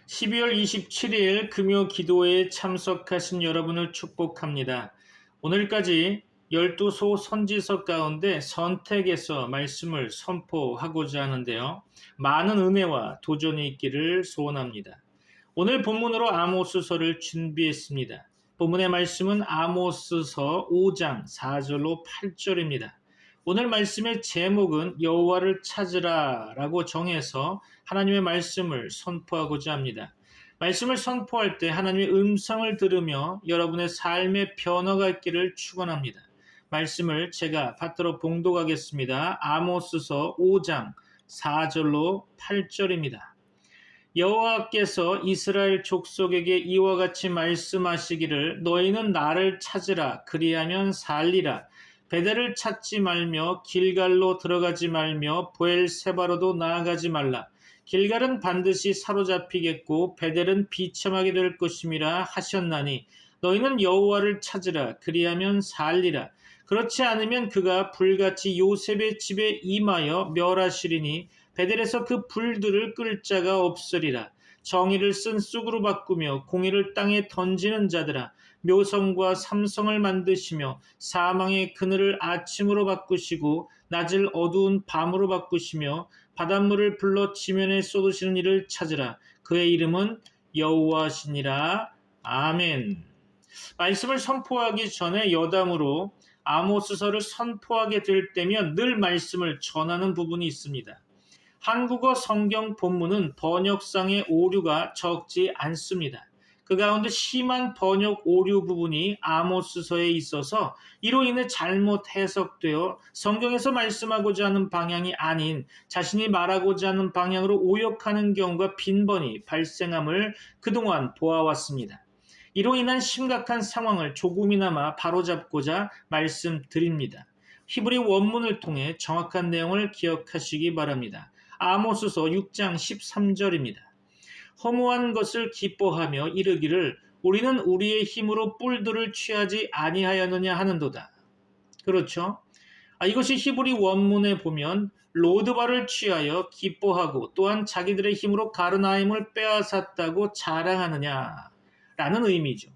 12월 27일 금요 기도회에 참석하신 여러분을 축복합니다. 오늘까지 12소 선지서 가운데 선택해서 말씀을 선포하고자 하는데요. 많은 은혜와 도전이 있기를 소원합니다. 오늘 본문으로 아모스서를 준비했습니다. 본문의 말씀은 아모스서 5장 4절로 8절입니다. 오늘 말씀의 제목은 여호와를 찾으라라고 정해서 하나님의 말씀을 선포하고자 합니다. 말씀을 선포할 때 하나님의 음성을 들으며 여러분의 삶의 변화가 있기를 축원합니다. 말씀을 제가 받들어 봉독하겠습니다. 아모스서 5장 4절로 8절입니다. 여호와께서 이스라엘 족속에게 이와 같이 말씀하시기를 너희는 나를 찾으라 그리하면 살리라. 베델을 찾지 말며 길갈로 들어가지 말며 브엘세바로도 나아가지 말라. 길갈은 반드시 사로잡히겠고 베델은 비참하게 될 것임이라 하셨나니 너희는 여호와를 찾으라 그리하면 살리라. 그렇지 않으면 그가 불같이 요셉의 집에 임하여 멸하시리니 베델에서 그 불들을 끌 자가 없으리라. 정의를 쓴 쑥으로 바꾸며 공의를 땅에 던지는 자들아 묘성과 삼성을 만드시며 사망의 그늘을 아침으로 바꾸시고 낮을 어두운 밤으로 바꾸시며 바닷물을 불러 지면에 쏟으시는 이를 찾으라. 그의 이름은 여호와시니라. 아멘. 말씀을 선포하기 전에 여담으로 아모스서를 선포하게 될 때면 늘 말씀을 전하는 부분이 있습니다. 한국어 성경 본문은 번역상의 오류가 적지 않습니다. 그 가운데 심한 번역 오류 부분이 아모스서에 있어서 이로 인해 잘못 해석되어 성경에서 말씀하고자 하는 방향이 아닌 자신이 말하고자 하는 방향으로 오역하는 경우가 빈번히 발생함을 그동안 보아왔습니다. 이로 인한 심각한 상황을 조금이나마 바로잡고자 말씀드립니다. 히브리 원문을 통해 정확한 내용을 기억하시기 바랍니다. 아모스서 6장 13절입니다. 허무한 것을 기뻐하며 이르기를 우리는 우리의 힘으로 뿔들을 취하지 아니하였느냐 하는도다. 그렇죠? 이것이 히브리 원문에 보면 로드발을 취하여 기뻐하고 또한 자기들의 힘으로 가르나임을 빼앗았다고 자랑하느냐라는 의미죠.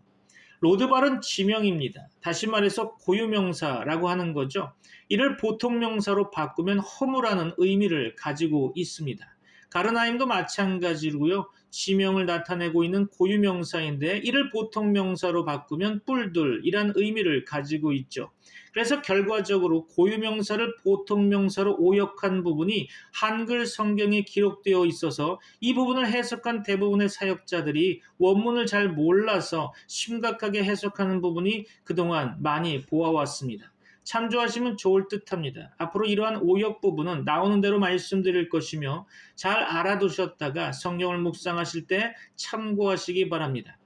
로드발은 지명입니다. 다시 말해서 고유명사라고 하는 거죠. 이를 보통명사로 바꾸면 허무라는 의미를 가지고 있습니다. 가르나임도 마찬가지로요. 지명을 나타내고 있는 고유명사인데 이를 보통명사로 바꾸면 뿔들이란 의미를 가지고 있죠. 그래서 결과적으로 고유명사를 보통명사로 오역한 부분이 한글 성경에 기록되어 있어서 이 부분을 해석한 대부분의 사역자들이 원문을 잘 몰라서 심각하게 해석하는 부분이 그동안 많이 보아왔습니다. 참조하시면 좋을 듯합니다. 앞으로 이러한 오역 부분은 나오는 대로 말씀드릴 것이며 잘 알아두셨다가 성경을 묵상하실 때 참고하시기 바랍니다.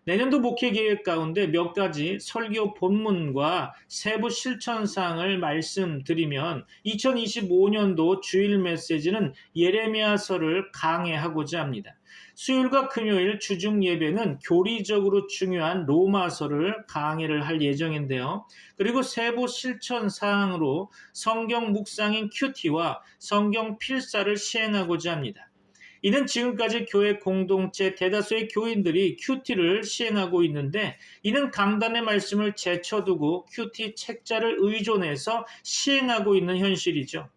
내년도 목회 계획 가운데 몇 가지 설교 본문과 세부 실천 사항을 말씀드리면 2025년도 주일 메시지는 예레미야서를 강해하고자 합니다. 수요일과 금요일 주중 예배는 교리적으로 중요한 로마서를 강해를 할 예정인데요. 그리고 세부 실천 사항으로 성경 묵상인 큐티와 성경 필사를 시행하고자 합니다. 이는 지금까지 교회 공동체 대다수의 교인들이 큐티를 시행하고 있는데 이는 강단의 말씀을 제쳐두고 큐티 책자를 의존해서 시행하고 있는 현실이죠.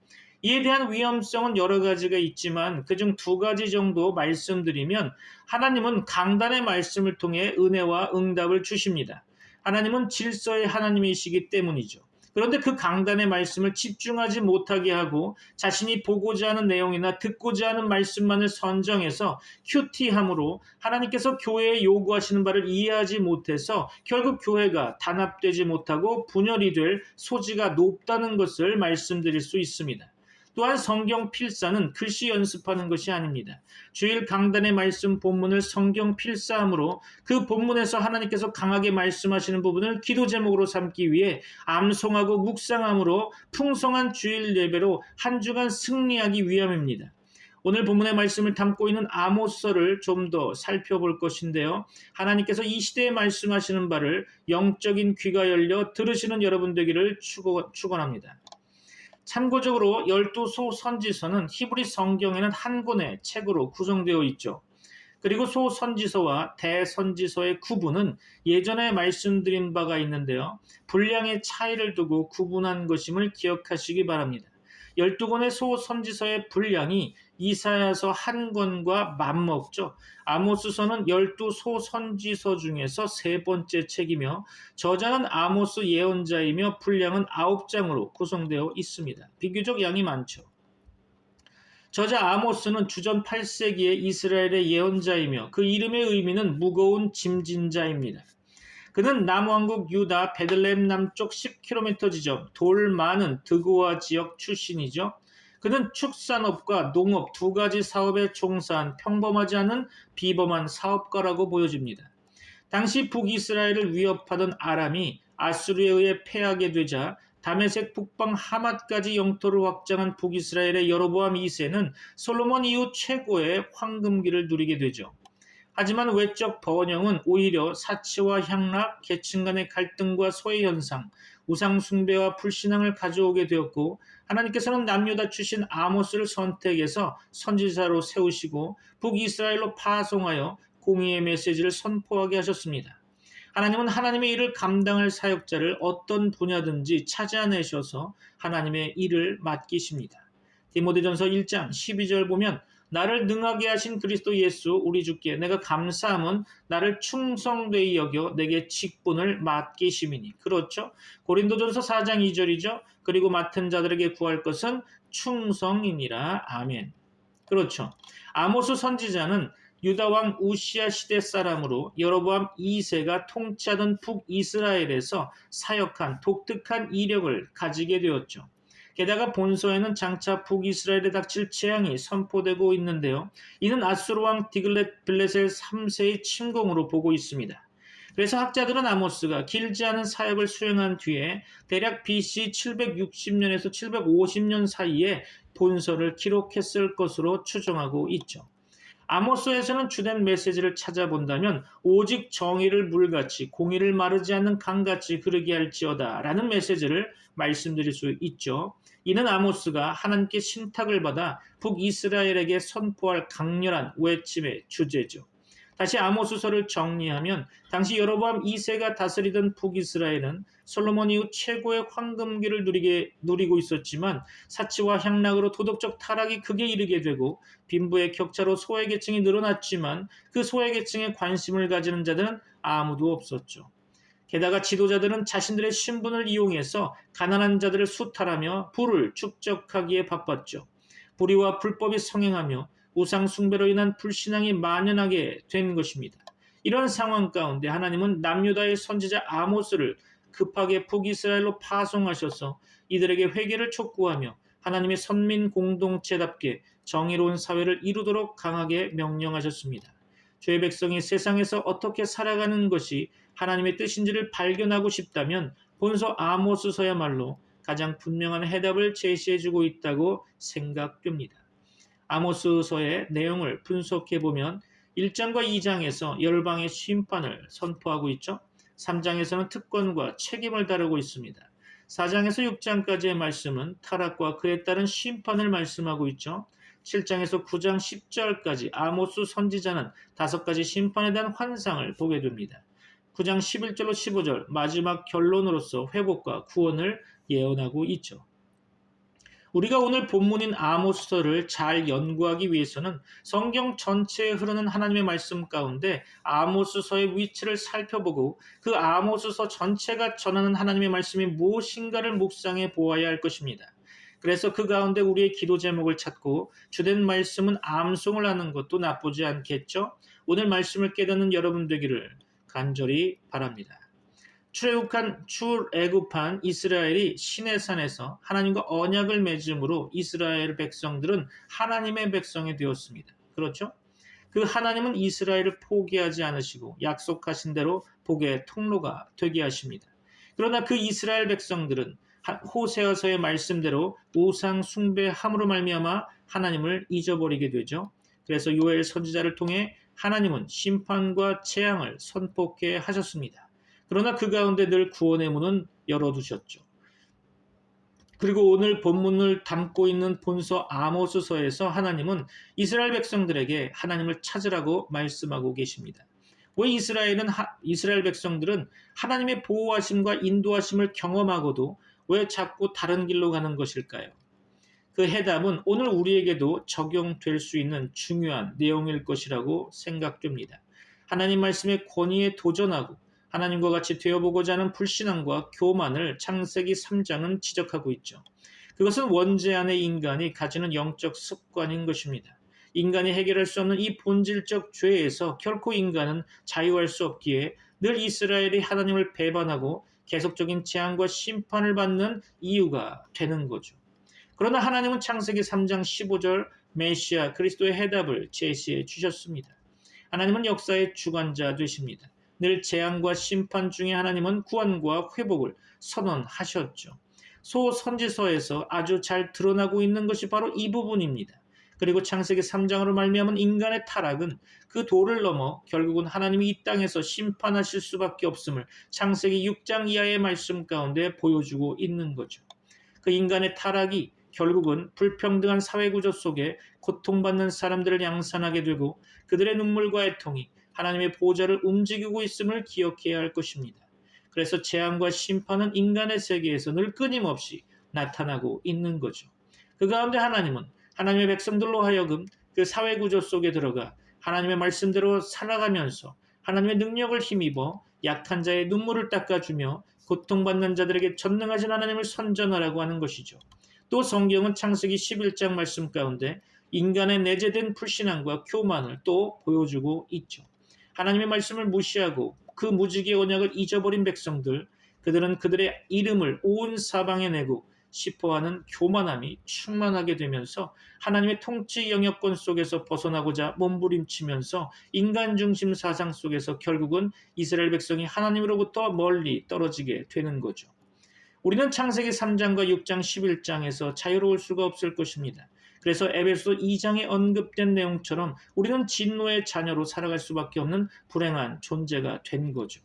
이에 대한 위험성은 여러 가지가 있지만 그중 두 가지 정도 말씀드리면 하나님은 강단의 말씀을 통해 은혜와 응답을 주십니다. 하나님은 질서의 하나님이시기 때문이죠. 그런데 그 강단의 말씀을 집중하지 못하게 하고 자신이 보고자 하는 내용이나 듣고자 하는 말씀만을 선정해서 큐티함으로 하나님께서 교회에 요구하시는 바를 이해하지 못해서 결국 교회가 단합되지 못하고 분열이 될 소지가 높다는 것을 말씀드릴 수 있습니다. 또한 성경 필사는 글씨 연습하는 것이 아닙니다. 주일 강단의 말씀 본문을 성경 필사함으로 그 본문에서 하나님께서 강하게 말씀하시는 부분을 기도 제목으로 삼기 위해 암송하고 묵상함으로 풍성한 주일 예배로 한 주간 승리하기 위함입니다. 오늘 본문의 말씀을 담고 있는 아모스서를 좀 더 살펴볼 것인데요. 하나님께서 이 시대에 말씀하시는 바를 영적인 귀가 열려 들으시는 여러분 되기를 축원합니다. 참고적으로 12소 선지서는 히브리 성경에는 한 권의 책으로 구성되어 있죠. 그리고 소선지서와 대선지서의 구분은 예전에 말씀드린 바가 있는데요. 분량의 차이를 두고 구분한 것임을 기억하시기 바랍니다. 12권의 소선지서의 분량이 이사야서 한 권과 맞먹죠. 아모스서는 12소선지서 중에서 세 번째 책이며 저자는 아모스 예언자이며 분량은 9장으로 구성되어 있습니다. 비교적 양이 많죠. 저자 아모스는 주전 8세기의 이스라엘의 예언자이며 그 이름의 의미는 무거운 짐진 자입니다. 그는 남왕국 유다 베들레헴 남쪽 10km 지점 돌 많은 드고아 지역 출신이죠. 그는 축산업과 농업 두 가지 사업에 종사한 평범하지 않은 비범한 사업가라고 보여집니다. 당시 북이스라엘을 위협하던 아람이 아수르에 의해 패하게 되자 다메섹 북방 하맛까지 영토를 확장한 북이스라엘의 여로보암 2세는 솔로몬 이후 최고의 황금기를 누리게 되죠. 하지만 외적 번영은 오히려 사치와 향락, 계층 간의 갈등과 소외 현상, 우상 숭배와 불신앙을 가져오게 되었고 하나님께서는 남유다 출신 아모스를 선택해서 선지자로 세우시고 북이스라엘로 파송하여 공의의 메시지를 선포하게 하셨습니다. 하나님은 하나님의 일을 감당할 사역자를 어떤 분야든지 찾아내셔서 하나님의 일을 맡기십니다. 디모데전서 1장 12절 보면 나를 능하게 하신 그리스도 예수 우리 주께 내가 감사함은 나를 충성되이 여겨 내게 직분을 맡기심이니. 그렇죠? 고린도전서 4장 2절이죠. 그리고 맡은 자들에게 구할 것은 충성이니라. 아멘. 그렇죠. 아모스 선지자는 유다 왕 우시아 시대 사람으로 여로보암 2세가 통치하던 북이스라엘에서 사역한 독특한 이력을 가지게 되었죠. 게다가 본서에는 장차 북이스라엘에 닥칠 재앙이 선포되고 있는데요. 이는 아수르 왕 디글렛 빌레셀 3세의 침공으로 보고 있습니다. 그래서 학자들은 아모스가 길지 않은 사역을 수행한 뒤에 대략 BC 760년에서 750년 사이에 본서를 기록했을 것으로 추정하고 있죠. 아모스에서는 주된 메시지를 찾아본다면 오직 정의를 물같이 공의를 마르지 않는 강같이 흐르게 할지어다 라는 메시지를 말씀드릴 수 있죠. 이는 아모스가 하나님께 신탁을 받아 북이스라엘에게 선포할 강렬한 외침의 주제죠. 다시 아모스서를 정리하면 당시 여로보암 2세가 다스리던 북이스라엘은 솔로몬 이후 최고의 황금기를 누리고 있었지만 사치와 향락으로 도덕적 타락이 극에 이르게 되고 빈부의 격차로 소외계층이 늘어났지만 그 소외계층에 관심을 가지는 자들은 아무도 없었죠. 게다가 지도자들은 자신들의 신분을 이용해서 가난한 자들을 수탈하며 부를 축적하기에 바빴죠. 불의와 불법이 성행하며 우상 숭배로 인한 불신앙이 만연하게 된 것입니다. 이런 상황 가운데 하나님은 남유다의 선지자 아모스를 급하게 북이스라엘로 파송하셔서 이들에게 회개를 촉구하며 하나님의 선민 공동체답게 정의로운 사회를 이루도록 강하게 명령하셨습니다. 주의 백성이 세상에서 어떻게 살아가는 것이 하나님의 뜻인지를 발견하고 싶다면 본서 아모스서야말로 가장 분명한 해답을 제시해주고 있다고 생각됩니다. 아모스서의 내용을 분석해 보면 1장과 2장에서 열방의 심판을 선포하고 있죠. 3장에서는 특권과 책임을 다루고 있습니다. 4장에서 6장까지의 말씀은 타락과 그에 따른 심판을 말씀하고 있죠. 7장에서 9장 10절까지 아모스 선지자는 5가지 심판에 대한 환상을 보게 됩니다. 9장 11절로 15절 마지막 결론으로서 회복과 구원을 예언하고 있죠. 우리가 오늘 본문인 아모스서를 잘 연구하기 위해서는 성경 전체에 흐르는 하나님의 말씀 가운데 아모스서의 위치를 살펴보고 그 아모스서 전체가 전하는 하나님의 말씀이 무엇인가를 묵상해 보아야 할 것입니다. 그래서 그 가운데 우리의 기도 제목을 찾고 주된 말씀은 암송을 하는 것도 나쁘지 않겠죠? 오늘 말씀을 깨닫는 여러분 되기를 간절히 바랍니다. 출애굽한 이스라엘이 시내산에서 하나님과 언약을 맺음으로 이스라엘 백성들은 하나님의 백성이 되었습니다. 그렇죠? 그 하나님은 이스라엘을 포기하지 않으시고 약속하신 대로 복의 통로가 되게 하십니다. 그러나 그 이스라엘 백성들은 호세아서의 말씀대로 우상 숭배함으로 말미암아 하나님을 잊어버리게 되죠. 그래서 요엘 선지자를 통해 하나님은 심판과 재앙을 선포케 하셨습니다. 그러나 그 가운데 늘 구원의 문은 열어두셨죠. 그리고 오늘 본문을 담고 있는 본서 아모스서에서 하나님은 이스라엘 백성들에게 하나님을 찾으라고 말씀하고 계십니다. 왜 이스라엘 백성들은 하나님의 보호하심과 인도하심을 경험하고도 왜 자꾸 다른 길로 가는 것일까요? 그 해답은 오늘 우리에게도 적용될 수 있는 중요한 내용일 것이라고 생각됩니다. 하나님 말씀의 권위에 도전하고 하나님과 같이 되어보고자 하는 불신앙과 교만을 창세기 3장은 지적하고 있죠. 그것은 원죄 안의 인간이 가지는 영적 습관인 것입니다. 인간이 해결할 수 없는 이 본질적 죄에서 결코 인간은 자유할 수 없기에 늘 이스라엘이 하나님을 배반하고 계속적인 재앙과 심판을 받는 이유가 되는 거죠. 그러나 하나님은 창세기 3장 15절 메시아 그리스도의 해답을 제시해 주셨습니다. 하나님은 역사의 주관자 되십니다. 늘 재앙과 심판 중에 하나님은 구원과 회복을 선언하셨죠. 소선지서에서 아주 잘 드러나고 있는 것이 바로 이 부분입니다. 그리고 창세기 3장으로 말미암은 인간의 타락은 그 도를 넘어 결국은 하나님이 이 땅에서 심판하실 수밖에 없음을 창세기 6장 이하의 말씀 가운데 보여주고 있는 거죠. 그 인간의 타락이 결국은 불평등한 사회구조 속에 고통받는 사람들을 양산하게 되고 그들의 눈물과 애통이 하나님의 보좌를 움직이고 있음을 기억해야 할 것입니다. 그래서 재앙과 심판은 인간의 세계에서 늘 끊임없이 나타나고 있는 거죠. 그 가운데 하나님은 하나님의 백성들로 하여금 그 사회구조 속에 들어가 하나님의 말씀대로 살아가면서 하나님의 능력을 힘입어 약한 자의 눈물을 닦아주며 고통받는 자들에게 전능하신 하나님을 선전하라고 하는 것이죠. 또 성경은 창세기 11장 말씀 가운데 인간의 내재된 불신앙과 교만을 또 보여주고 있죠. 하나님의 말씀을 무시하고 그 무지개 언약을 잊어버린 백성들, 그들은 그들의 이름을 온 사방에 내고 싶어하는 교만함이 충만하게 되면서 하나님의 통치 영역권 속에서 벗어나고자 몸부림치면서 인간 중심 사상 속에서 결국은 이스라엘 백성이 하나님으로부터 멀리 떨어지게 되는 거죠. 우리는 창세기 3장과 6장 11장에서 자유로울 수가 없을 것입니다. 그래서 에베소 2장에 언급된 내용처럼 우리는 진노의 자녀로 살아갈 수밖에 없는 불행한 존재가 된 거죠.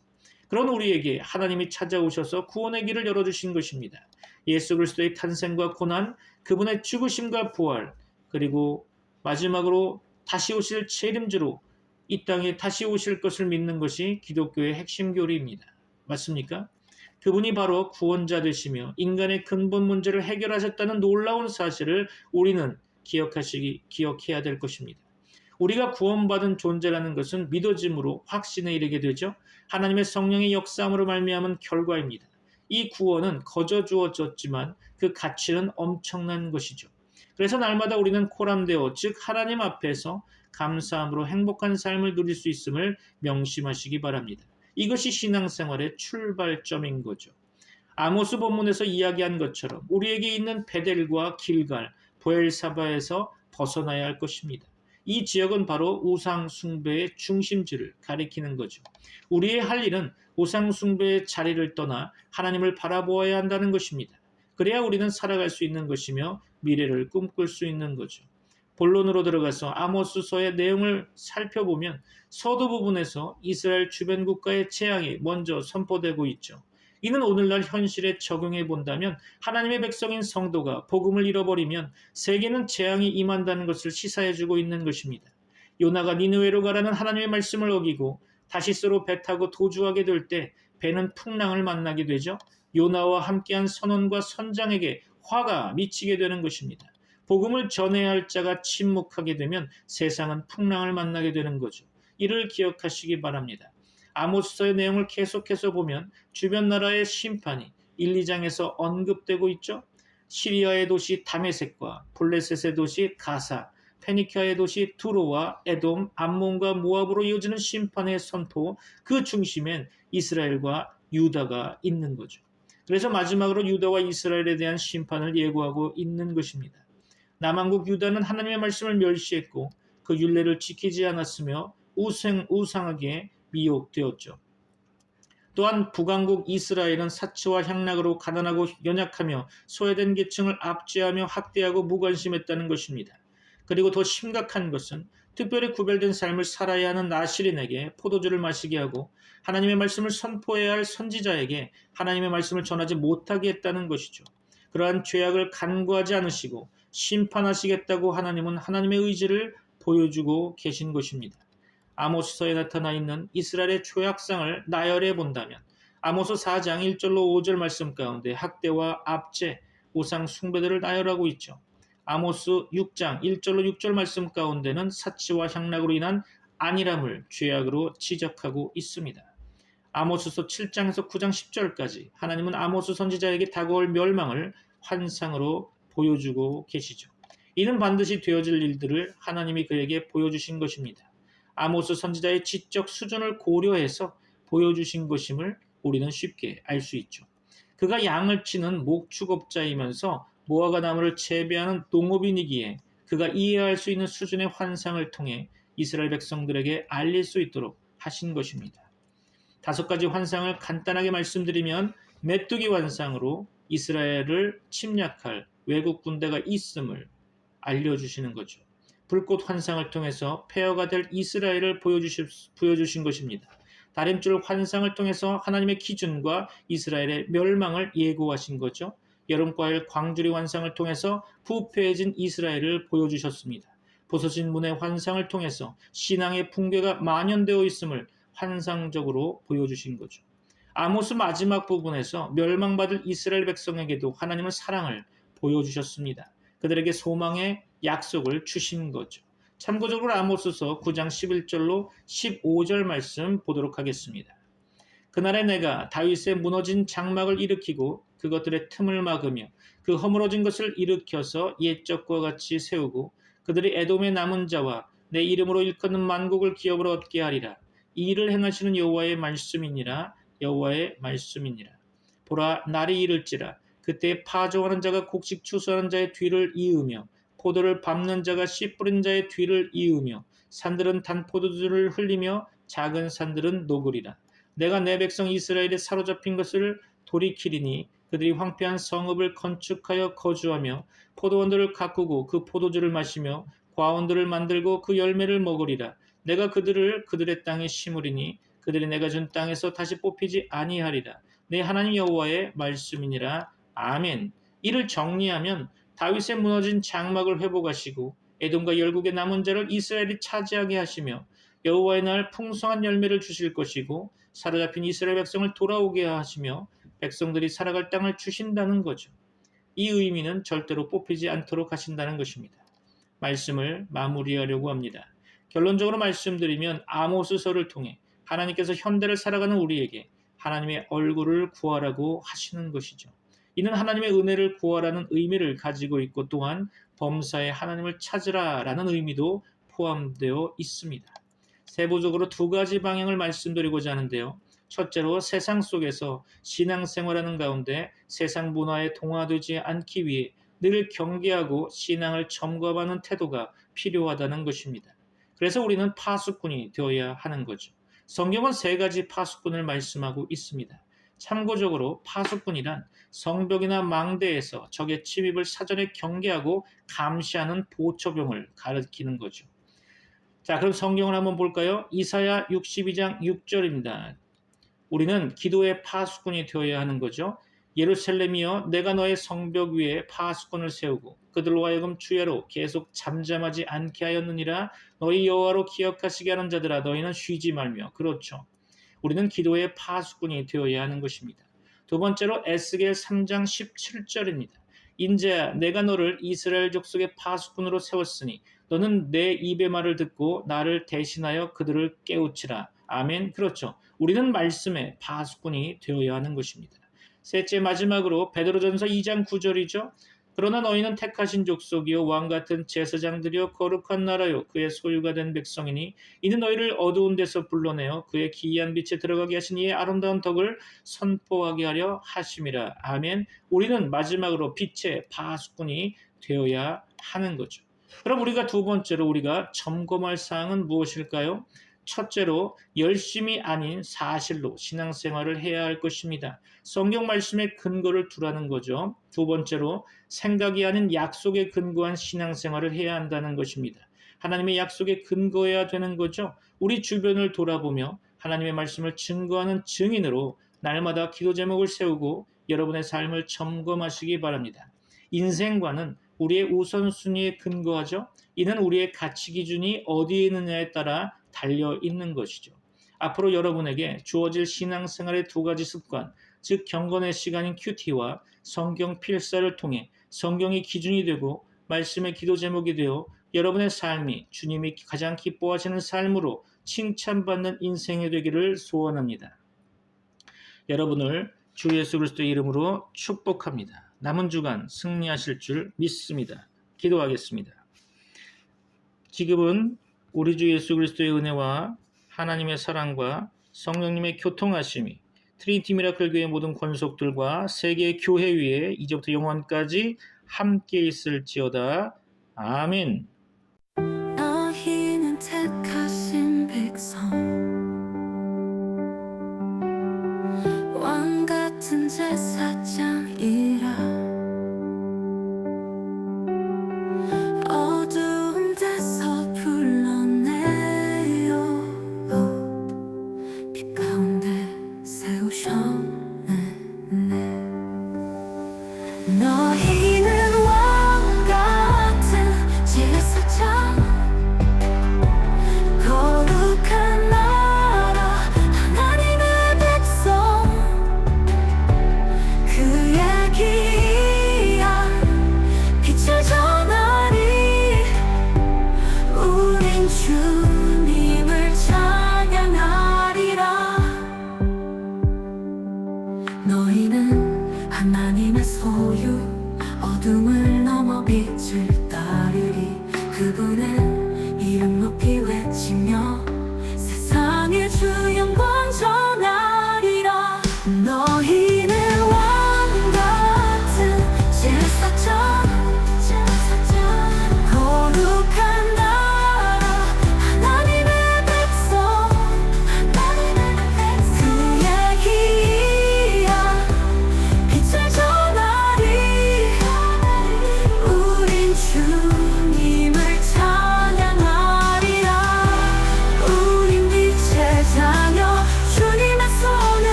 그런 우리에게 하나님이 찾아오셔서 구원의 길을 열어주신 것입니다. 예수 그리스도의 탄생과 고난, 그분의 죽으심과 부활, 그리고 마지막으로 다시 오실 재림주로 이 땅에 다시 오실 것을 믿는 것이 기독교의 핵심 교리입니다. 맞습니까? 그분이 바로 구원자 되시며 인간의 근본 문제를 해결하셨다는 놀라운 사실을 우리는 기억해야 될 것입니다. 우리가 구원받은 존재라는 것은 믿어짐으로 확신에 이르게 되죠. 하나님의 성령의 역사함으로 말미암은 결과입니다. 이 구원은 거저 주어졌지만 그 가치는 엄청난 것이죠. 그래서 날마다 우리는 코람데오, 즉 하나님 앞에서 감사함으로 행복한 삶을 누릴 수 있음을 명심하시기 바랍니다. 이것이 신앙생활의 출발점인 거죠. 아모스 본문에서 이야기한 것처럼 우리에게 있는 베델과 길갈, 보엘사바에서 벗어나야 할 것입니다. 이 지역은 바로 우상 숭배의 중심지를 가리키는 거죠. 우리의 할 일은 우상 숭배의 자리를 떠나 하나님을 바라보아야 한다는 것입니다. 그래야 우리는 살아갈 수 있는 것이며 미래를 꿈꿀 수 있는 거죠. 본론으로 들어가서 아모스서의 내용을 살펴보면 서도 부분에서 이스라엘 주변 국가의 재앙이 먼저 선포되고 있죠. 이는 오늘날 현실에 적용해 본다면 하나님의 백성인 성도가 복음을 잃어버리면 세계는 재앙이 임한다는 것을 시사해주고 있는 것입니다. 요나가 니느웨로 가라는 하나님의 말씀을 어기고 다시스로 배 타고 도주하게 될 때 배는 풍랑을 만나게 되죠. 요나와 함께한 선원과 선장에게 화가 미치게 되는 것입니다. 복음을 전해야 할 자가 침묵하게 되면 세상은 풍랑을 만나게 되는 거죠. 이를 기억하시기 바랍니다. 아모스서의 내용을 계속해서 보면 주변 나라의 심판이 1, 2장에서 언급되고 있죠. 시리아의 도시 다메섹과 블레셋의 도시 가사, 페니키아의 도시 두로와 에돔, 암몬과 모압으로 이어지는 심판의 선포, 그 중심엔 이스라엘과 유다가 있는 거죠. 그래서 마지막으로 유다와 이스라엘에 대한 심판을 예고하고 있는 것입니다. 남한국 유다는 하나님의 말씀을 멸시했고 그 율례를 지키지 않았으며 우상하게 미혹되었죠. 또한 북왕국 이스라엘은 사치와 향락으로 가난하고 연약하며 소외된 계층을 압제하며 학대하고 무관심했다는 것입니다. 그리고 더 심각한 것은 특별히 구별된 삶을 살아야 하는 나시린에게 포도주를 마시게 하고 하나님의 말씀을 선포해야 할 선지자에게 하나님의 말씀을 전하지 못하게 했다는 것이죠. 그러한 죄악을 간구하지 않으시고 심판하시겠다고 하나님은 하나님의 의지를 보여주고 계신 것입니다. 아모스서에 나타나 있는 이스라엘의 죄악상을 나열해 본다면 아모스 4장 1절로 5절 말씀 가운데 학대와 압제, 우상 숭배들을 나열하고 있죠. 아모스 6장 1절로 6절 말씀 가운데는 사치와 향락으로 인한 안일함을 죄악으로 지적하고 있습니다. 아모스서 7장에서 9장 10절까지 하나님은 아모스 선지자에게 다가올 멸망을 환상으로 보여주고 계시죠. 이는 반드시 되어질 일들을 하나님이 그에게 보여주신 것입니다. 아모스 선지자의 지적 수준을 고려해서 보여주신 것임을 우리는 쉽게 알 수 있죠. 그가 양을 치는 목축업자이면서 무화과 나무를 재배하는 농업인이기에 그가 이해할 수 있는 수준의 환상을 통해 이스라엘 백성들에게 알릴 수 있도록 하신 것입니다. 5가지 환상을 간단하게 말씀드리면 메뚜기 환상으로 이스라엘을 침략할 외국 군대가 있음을 알려주시는 거죠. 불꽃 환상을 통해서 폐허가 될 이스라엘을 보여주신 것입니다. 다림줄 환상을 통해서 하나님의 기준과 이스라엘의 멸망을 예고하신 거죠. 여름과일 광주리 환상을 통해서 부패해진 이스라엘을 보여주셨습니다. 부서진 문의 환상을 통해서 신앙의 붕괴가 만연되어 있음을 환상적으로 보여주신 거죠. 아모스 마지막 부분에서 멸망받을 이스라엘 백성에게도 하나님은 사랑을 보여주셨습니다. 그들에게 소망의 약속을 주신 거죠. 참고적으로 아모스서 9장 11절로 15절 말씀 보도록 하겠습니다. 그날에 내가 다윗의 무너진 장막을 일으키고 그것들의 틈을 막으며 그 허물어진 것을 일으켜서 옛적과 같이 세우고 그들이 에돔의 남은 자와 내 이름으로 일컫는 만국을 기업으로 얻게 하리라. 이 일을 행하시는 여호와의 말씀이니라. 여호와의 말씀이니라. 보라, 날이 이를지라. 그때 파종하는 자가 곡식 추수하는 자의 뒤를 이으며 포도를 밟는 자가 씨 뿌린 자의 뒤를 이으며 산들은 단포도주를 흘리며 작은 산들은 녹으리라. 내가 내 백성 이스라엘에 사로잡힌 것을 돌이키리니 그들이 황폐한 성읍을 건축하여 거주하며 포도원들을 가꾸고 그 포도주를 마시며 과원들을 만들고 그 열매를 먹으리라. 내가 그들을 그들의 땅에 심으리니 그들이 내가 준 땅에서 다시 뽑히지 아니하리라. 내 하나님 여호와의 말씀이니라. 아멘. 이를 정리하면 다윗의 무너진 장막을 회복하시고 에돔과 열국의 남은 자를 이스라엘이 차지하게 하시며 여호와의 날 풍성한 열매를 주실 것이고 사로잡힌 이스라엘 백성을 돌아오게 하시며 백성들이 살아갈 땅을 주신다는 거죠. 이 의미는 절대로 뽑히지 않도록 하신다는 것입니다. 말씀을 마무리하려고 합니다. 결론적으로 말씀드리면 아모스서를 통해 하나님께서 현대를 살아가는 우리에게 하나님의 얼굴을 구하라고 하시는 것이죠. 이는 하나님의 은혜를 구하라는 의미를 가지고 있고 또한 범사에 하나님을 찾으라라는 의미도 포함되어 있습니다. 세부적으로 2가지 방향을 말씀드리고자 하는데요. 첫째로 세상 속에서 신앙생활하는 가운데 세상 문화에 동화되지 않기 위해 늘 경계하고 신앙을 점검하는 태도가 필요하다는 것입니다. 그래서 우리는 파수꾼이 되어야 하는 거죠. 성경은 3가지 파수꾼을 말씀하고 있습니다. 참고적으로 파수꾼이란 성벽이나 망대에서 적의 침입을 사전에 경계하고 감시하는 보초병을 가리키는 거죠. 자, 그럼 성경을 한번 볼까요? 이사야 62장 6절입니다. 우리는 기도의 파수꾼이 되어야 하는 거죠. 예루살렘이여, 내가 너의 성벽 위에 파수꾼을 세우고 그들로 하여금 주야로 계속 잠잠하지 않게 하였느니라. 너희 여호와로 기억하시게 하는 자들아, 너희는 쉬지 말며. 그렇죠. 우리는 기도의 파수꾼이 되어야 하는 것입니다. 2번째로 에스겔 3장 17절입니다. 인자야, 내가 너를 이스라엘 족속의 파수꾼으로 세웠으니 너는 내 입의 말을 듣고 나를 대신하여 그들을 깨우치라. 아멘. 그렇죠. 우리는 말씀의 파수꾼이 되어야 하는 것입니다. 셋째, 마지막으로 베드로전서 2장 9절이죠. 그러나 너희는 택하신 족속이요 왕같은 제사장들이요 거룩한 나라요 그의 소유가 된 백성이니 이는 너희를 어두운 데서 불러내어 그의 기이한 빛에 들어가게 하신 이의 아름다운 덕을 선포하게 하려 하심이라. 아멘. 우리는 마지막으로 빛의 파수꾼이 되어야 하는 거죠. 그럼 우리가 2번째로 우리가 점검할 사항은 무엇일까요? 첫째로 열심이 아닌 사실로 신앙생활을 해야 할 것입니다. 성경 말씀에 근거를 두라는 거죠. 2번째로 생각이 아닌 약속에 근거한 신앙생활을 해야 한다는 것입니다. 하나님의 약속에 근거해야 되는 거죠. 우리 주변을 돌아보며 하나님의 말씀을 증거하는 증인으로 날마다 기도 제목을 세우고 여러분의 삶을 점검하시기 바랍니다. 인생관은 우리의 우선순위에 근거하죠. 이는 우리의 가치 기준이 어디에 있느냐에 따라 달려 있는 것이죠. 앞으로 여러분에게 주어질 신앙생활의 두 가지 습관, 즉 경건의 시간인 큐티와 성경 필사를 통해 성경이 기준이 되고 말씀의 기도 제목이 되어 여러분의 삶이 주님이 가장 기뻐하시는 삶으로 칭찬받는 인생이 되기를 소원합니다. 여러분을 주 예수 그리스도의 이름으로 축복합니다. 남은 주간 승리하실 줄 믿습니다. 기도하겠습니다. 지금은 우리 주 예수 그리스도의 은혜와 하나님의 사랑과 성령님의 교통하심이 트리니티 미라클 교회 모든 권속들과 세계 교회 위에 이제부터 영원까지 함께 있을지어다. 아멘.